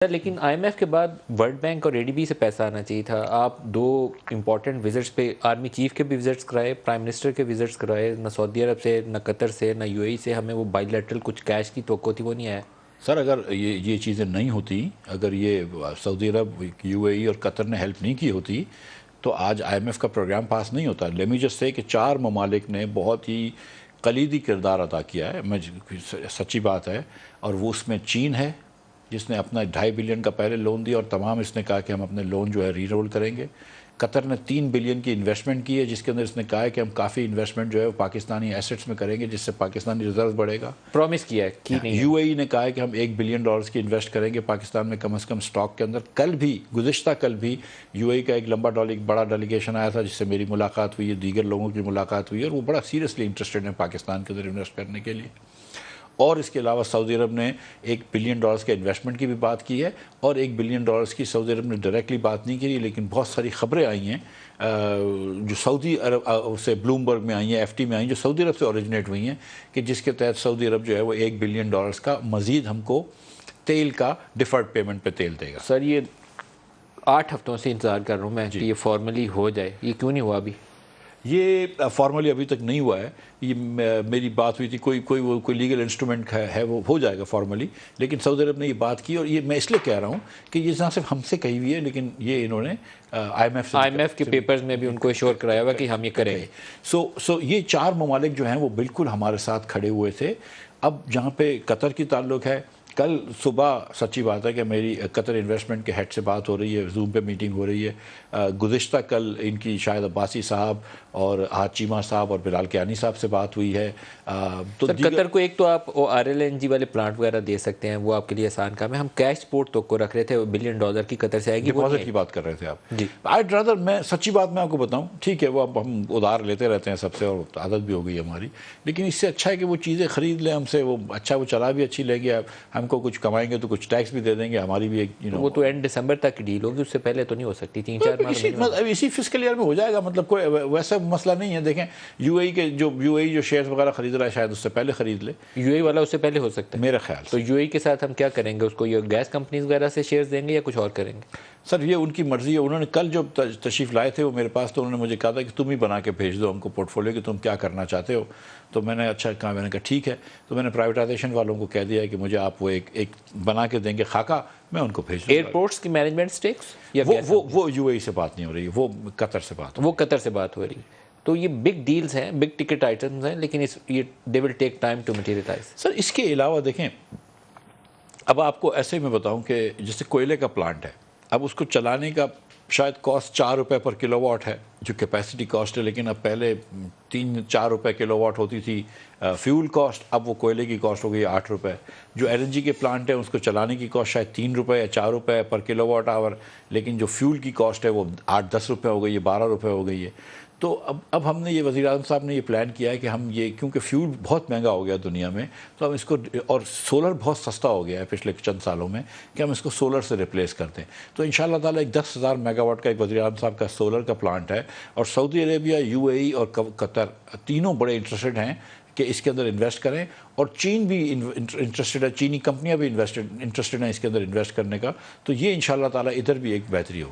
لیکن I am F کے بعد ورلڈ بینک اور اے ڈی بی سے پیسہ آنا چاہیے تھا. آپ دو امپورٹنٹ وزٹس پہ آرمی چیف کے بھی وزٹس کرائے, پرائم منسٹر کے وزٹس کرائے, نہ سعودی عرب سے نہ قطر سے نہ یو اے ای سے ہمیں وہ بائی لیٹرل کچھ کیش کی توقع تھی, وہ نہیں آیا. سر اگر یہ چیزیں نہیں ہوتی, اگر یہ سعودی عرب, یو اے ای اور قطر نے ہیلپ نہیں کی ہوتی تو آج آئی ایم ایف کا پروگرام پاس نہیں ہوتا. لیٹ می جسٹ سے کہ 4 ممالک نے بہت ہی کلیدی کردار ادا کیا ہے, سچی بات ہے, اور وہ اس میں چین ہے جس نے اپنا 2.5 بلین کا پہلے لون دیا اور تمام اس نے کہا کہ ہم اپنے لون جو ہے ری رول کریں گے. قطر نے 3 بلین کی انویسٹمنٹ کی ہے جس کے اندر اس نے کہا ہے کہ ہم کافی انویسٹمنٹ جو ہے وہ پاکستانی ایسٹس میں کریں گے جس سے پاکستانی ریزرو بڑھے گا. پرومس کیا ہے کی نہیں. یو اے ای نے کہا ہے کہ ہم $1 بلین کی انویسٹ کریں گے پاکستان میں کم از کم سٹاک کے اندر. گزشتہ کل بھی یو اے ای کا ایک بڑا ڈیلیگیشن آیا تھا جس سے میری ملاقات ہوئی ہے, دیگر لوگوں کی ملاقات ہوئی ہے, اور وہ بڑا سیریسلی انٹرسٹڈ ہیں پاکستان کے اندر انویسٹ کرنے کے لیے. اور اس کے علاوہ سعودی عرب نے $1 بلین کے انویسٹمنٹ کی بھی بات کی ہے, اور $1 بلین کی سعودی عرب نے ڈائریکٹلی بات نہیں کی, لیکن بہت ساری خبریں آئی ہیں جو سعودی عرب سے بلومبرگ میں آئی ہیں, ایف ٹی میں آئی ہیں, جو سعودی عرب سے اوریجنیٹ ہوئی ہیں, کہ جس کے تحت سعودی عرب جو ہے وہ $1 بلین کا مزید ہم کو تیل کا ڈیفرڈ پیمنٹ پہ تیل دے گا. سر یہ 8 ہفتوں سے انتظار کر رہا ہوں میں کہ یہ فارملی ہو جائے, یہ کیوں نہیں ہوا ابھی؟ یہ فارملی ابھی تک نہیں ہوا ہے. یہ میری بات ہوئی تھی کوئی لیگل انسٹرومنٹ ہے وہ ہو جائے گا فارملی, لیکن سعودی عرب نے یہ بات کی, اور یہ میں اس لیے کہہ رہا ہوں کہ یہ نہ صرف ہم سے کہی ہوئی ہے لیکن یہ انہوں نے آئی ایم ایف کے پیپرز میں بھی ان کو ایشور کرایا ہوا کہ ہم یہ کریں گے. سو یہ 4 ممالک جو ہیں وہ بالکل ہمارے ساتھ کھڑے ہوئے تھے. اب جہاں پہ قطر کی تعلق ہے, کل صبح سچی بات ہے کہ میری قطر انویسٹمنٹ کے ہیڈ سے بات ہو رہی ہے, زوم پہ میٹنگ ہو رہی ہے. گزشتہ کل ان کی شاہد عباسی صاحب اور حاج چیمہ صاحب اور بلال کیانی صاحب سے بات ہوئی ہے. تو قطر کو ایک تو آپ آر ایل این جی والے پلانٹ وغیرہ دے سکتے ہیں, وہ آپ کے لیے آسان کام ہے. ہم کیش سپورٹ تو کو رکھ رہے تھے $1 بلین کی قطر سے آئے گی, ڈپازٹ کی بات کر رہے تھے آپ. جی آئیڈ رادر میں سچی بات میں آپ کو بتاؤں, ٹھیک ہے وہ اب ہم ادھار لیتے رہتے ہیں سب سے اور عادت بھی ہو گئی ہماری, لیکن اس سے اچھا ہے کہ وہ چیزیں خرید لیں ہم سے, وہ اچھا وہ چلا بھی اچھی لے گیا, ہم کو کچھ کمائیں گے تو کچھ ٹیکس بھی دے دیں گے, ہماری بھی ایک وہ تو اینڈ دسمبر تک ڈیل ہوگی, اس سے پہلے تو نہیں ہو سکتی. 3-4 ماہ اسی فسکل ایئر میں ہو جائے گا, مطلب کوئی ویسا مسئلہ نہیں ہے. دیکھیں یو اے ای جو شیئرز وغیرہ خرید رہا ہے شاید اس سے پہلے خرید لے. یو اے والا اس سے پہلے ہو سکتا ہے میرے خیال سے. تو یو اے کے ساتھ ہم کیا کریں گے, اس کو یہ گیس کمپنیز وغیرہ سے شیئرز دیں گے یا کچھ اور کریں گے؟ سر یہ ان کی مرضی ہے. انہوں نے کل جو تشریف لائے تھے وہ میرے پاس, تو انہوں نے مجھے کہا تھا کہ تم ہی بنا کے بھیج دو ہم کو پورٹ فولیو کہ تم کیا کرنا چاہتے ہو. تو میں نے اچھا کہا, میں نے کہا ٹھیک ہے. تو میں نے پرائیویٹائزیشن والوں کو کہہ دیا ہے کہ مجھے آپ وہ ایک بنا کے دیں گے خاکہ, میں ان کو بھیج دوں. ایئرپورٹس کی مینجمنٹ سٹیکس وہ یو اے ای سے بات نہیں ہو رہی, وہ قطر سے بات وہ قطر سے بات ہو رہی ہے. تو یہ بگ ڈیلز ہیں, بگ ٹکٹ آئٹمز ہیں, لیکن دے ول ٹیک ٹائم ٹو مٹیریلائز. سر اس کے علاوہ دیکھیں, اب آپ کو ایسے میں بتاؤں کہ جیسے کوئلے کا پلانٹ ہے, اب اس کو چلانے کا شاید کاسٹ $4 پر کلو واٹ ہے جو کیپیسٹی کاسٹ ہے, لیکن اب پہلے $3-4 کلو واٹ ہوتی تھی فیول کاسٹ, اب وہ کوئلے کی کاسٹ ہو گئی $8. جو ایل این جی کے پلانٹ ہیں اس کو چلانے کی کاسٹ شاید $3 یا $4 پر کلو واٹ آور, لیکن جو فیول کی کاسٹ ہے وہ $8-10 ہو گئی ہے, $12 ہو گئی ہے. تو اب ہم نے یہ وزیر اعظم صاحب نے یہ پلان کیا ہے کہ ہم یہ, کیونکہ فیول بہت مہنگا ہو گیا دنیا میں, تو ہم اس کو, اور سولر بہت سستا ہو گیا ہے پچھلے چند سالوں میں, کہ ہم اس کو سولر سے ریپلیس کرتے ہیں. تو انشاءاللہ تعالیٰ ایک 10,000 میگا واٹ کا ایک وزیر اعظم صاحب کا سولر کا پلانٹ ہے, اور سعودی عربیہ, یو اے ای اور قطر تینوں بڑے انٹرسٹڈ ہیں کہ اس کے اندر انویسٹ کریں, اور چین بھی انٹرسٹڈ ہے, چینی کمپنیاں بھی انٹرسٹڈ ہیں اس کے اندر انویسٹ کرنے کا. تو یہ انشاءاللہ تعالیٰ ادھر بھی ایک بہتری ہوگی.